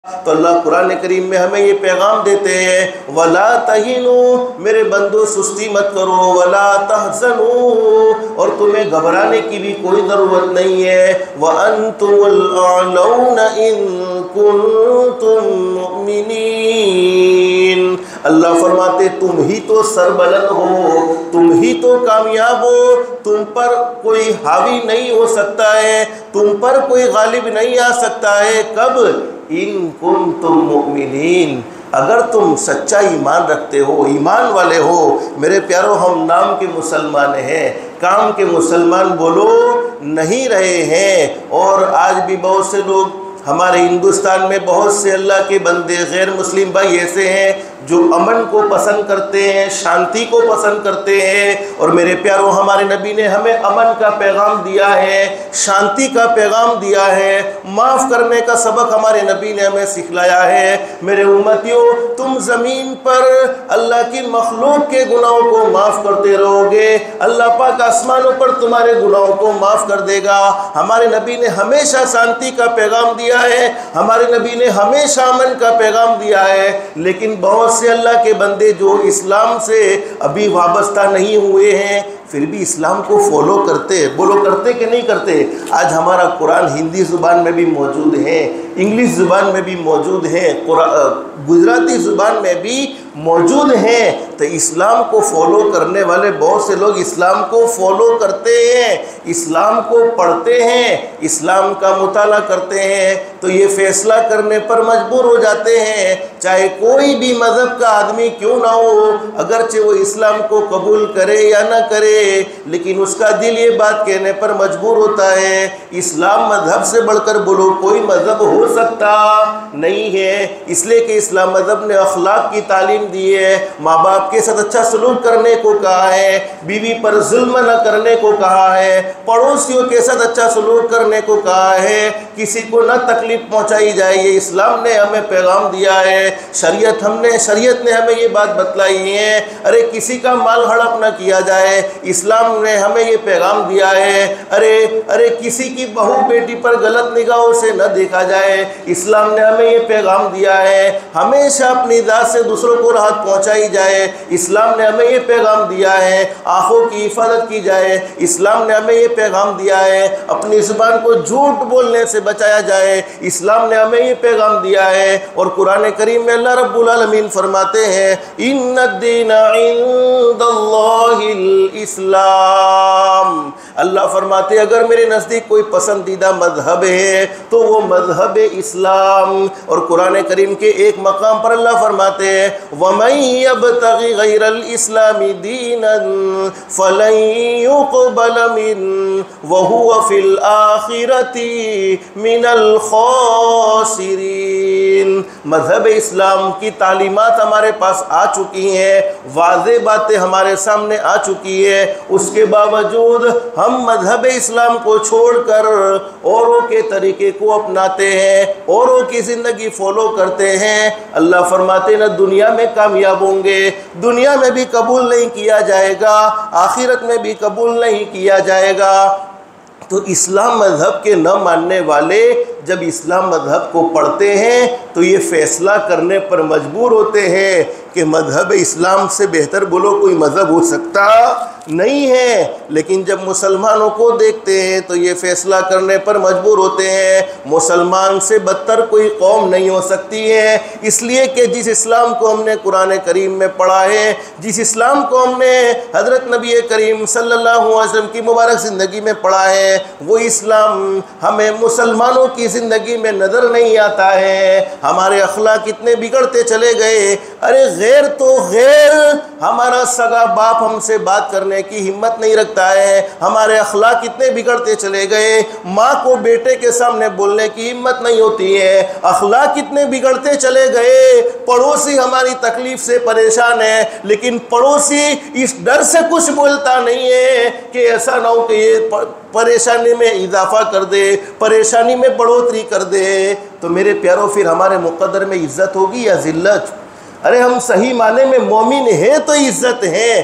تو اللہ قرآن کریم میں ہمیں یہ پیغام دیتے ہیں وَلَا تَهِنُوا، میرے بندو سستی مت کرو، وَلَا تَحْزَنُوا، اور تمہیں گھبرانے کی بھی کوئی ضرورت نہیں ہے، وَأَنْتُمُ الْأَعْلَوْنَ إِن كُنتُم مُؤْمِنِينَ۔ اللہ فرماتے تم ہی تو سربلند ہو، تم ہی تو کامیاب ہو، تم پر کوئی حاوی نہیں ہو سکتا ہے، تم پر کوئی غالب نہیں آ سکتا ہے۔ کب؟ ان کنتم مؤمنین، اگر تم سچا ایمان رکھتے ہو، ایمان والے ہو۔ میرے پیارو، ہم نام کے مسلمان ہیں، کام کے مسلمان بولو نہیں رہے ہیں، اور آج بھی بہت سے لوگ ہمارے ہندوستان میں، بہت سے اللہ کے بندے غیر مسلم بھائی ایسے ہیں جو امن کو پسند کرتے ہیں، شانتی کو پسند کرتے ہیں، اور میرے پیارو ہمارے نبی نے ہمیں امن کا پیغام دیا ہے، شانتی کا پیغام دیا ہے، معاف کرنے کا سبق ہمارے نبی نے ہمیں سکھلایا ہے۔ میرے امتیوں، تم زمین پر اللہ کی مخلوق کے گناہوں کو معاف کرتے رہو گے، اللہ پاک آسمانوں پر تمہارے گناہوں کو معاف کر دے گا۔ ہمارے نبی نے ہمیشہ شانتی کا پیغام دیا ہے، ہمارے نبی نے ہمیشہ امن کا پیغام دیا ہے، لیکن بہت سے اللہ کے بندے جو اسلام سے ابھی وابستہ نہیں ہوئے ہیں، پھر بھی اسلام کو فالو کرتے، بولو کرتے کہ نہیں کرتے؟ آج ہمارا قرآن ہندی زبان میں بھی موجود ہے، انگلش زبان میں بھی موجود ہے، گجراتی زبان میں بھی موجود ہیں، تو اسلام کو فالو کرنے والے بہت سے لوگ اسلام کو فالو کرتے ہیں، اسلام کو پڑھتے ہیں، اسلام کا مطالعہ کرتے ہیں، تو یہ فیصلہ کرنے پر مجبور ہو جاتے ہیں، چاہے کوئی بھی مذہب کا آدمی کیوں نہ ہو، اگرچہ وہ اسلام کو قبول کرے یا نہ کرے، لیکن اس کا دل یہ بات کہنے پر مجبور ہوتا ہے اسلام مذہب سے بڑھ کر بولو کوئی مذہب ہو سکتا نہیں ہے، اس لیے کہ اسلام مذہب نے اخلاق کی تعلیم دی ہے، ماں باپ کے ساتھ اچھا سلوک کرنے کو کہا ہے، بیوی پر ظلم نہ کرنے کو کہا ہے، پڑوسیوں کے ساتھ اچھا سلوک کرنے کو کہا ہے، کسی کو نہ تکلیف پہنچائی جائے، یہ اسلام نے ہمیں پیغام دیا ہے۔ شریعت نے ہمیں یہ بات بتلائی ہے، ارے کسی کا مال ہڑپ نہ کیا جائے، اسلام نے ہمیں یہ پیغام دیا ہے، ارے کسی کی بہو بیٹی پر غلط نگاہوں سے نہ دیکھا جائے، اسلام نے ہمیں یہ پیغام دیا ہے، ہمیشہ اپنی ذات سے دوسروں کو راحت پہنچائی جائے، اسلام نے ہمیں یہ پیغام دیا ہے، آنکھوں کی حفاظت کی جائے، اسلام نے ہمیں یہ پیغام دیا ہے، اپنی زبان کو جھوٹ بولنے سے بچایا جائے، اسلام نے ہمیں یہ پیغام دیا ہے۔ اور قرآن کریم میں اللہ رب العالمین فرماتے ہیں ان الدین عند اللہ الاسلام، اللہ فرماتے ہیں اگر میرے نزدیک کوئی پسندیدہ مذہب ہے تو وہ مذہب اسلام۔ اور قرآن کریم کے ایک مقام پر اللہ فرماتے ہیں وَمَن يَبْتَغِ غَيْرَ الْإِسْلَامِ دِينًا فَلَن يُقْبَلَ مِنْهُ وَهُوَ فِي الْآخِرَةِ مِنَ الْخَاسِرِينَ۔ مذہب اسلام کی تعلیمات ہمارے پاس آ چکی ہیں، واضح باتیں ہمارے سامنے آ چکی ہے، اس کے باوجود ہم مذہب اسلام کو چھوڑ کر اوروں کے طریقے کو اپناتے ہیں، اوروں کی زندگی فالو کرتے ہیں۔ اللہ فرماتے نہ دنیا میں کامیاب ہوں گے، دنیا میں بھی قبول نہیں کیا جائے گا، آخرت میں بھی قبول نہیں کیا جائے گا۔ تو اسلام مذہب کے نہ ماننے والے جب اسلام مذہب کو پڑھتے ہیں تو یہ فیصلہ کرنے پر مجبور ہوتے ہیں کہ مذہب اسلام سے بہتر بولو کوئی مذہب ہو سکتا نہیں ہے، لیکن جب مسلمانوں کو دیکھتے ہیں تو یہ فیصلہ کرنے پر مجبور ہوتے ہیں مسلمان سے بدتر کوئی قوم نہیں ہو سکتی ہے، اس لیے کہ جس اسلام کو ہم نے قرآن کریم میں پڑھا ہے، جس اسلام کو ہم نے حضرت نبی کریم صلی اللہ علیہ وسلم کی مبارک زندگی میں پڑھا ہے، وہ اسلام ہمیں مسلمانوں کی زندگی میں نظر نہیں آتا ہے۔ ہمارے اخلاق کتنے بگڑتے چلے گئے، ارے غیر تو غیر ہمارا سگا باپ ہم سے بات کرنے کی ہمت نہیں رکھتا ہے، ہمارے اخلاق کتنے بگڑتے چلے گئے، ماں کو بیٹے کے سامنے بولنے کی ہمت نہیں ہوتی ہے، اخلاق کتنے بگڑتے چلے گئے، پڑوسی ہماری تکلیف سے پریشان ہے، لیکن پڑوسی اس ڈر سے کچھ بولتا نہیں ہے کہ ایسا نہ ہو کہ یہ پریشانی میں اضافہ کر دے، پریشانی میں بڑھوتری کر دے۔ تو میرے پیاروں پھر ہمارے مقدر میں عزت ہوگی یا ذلت؟ ارے ہم صحیح معنی میں مومن ہیں تو عزت ہے۔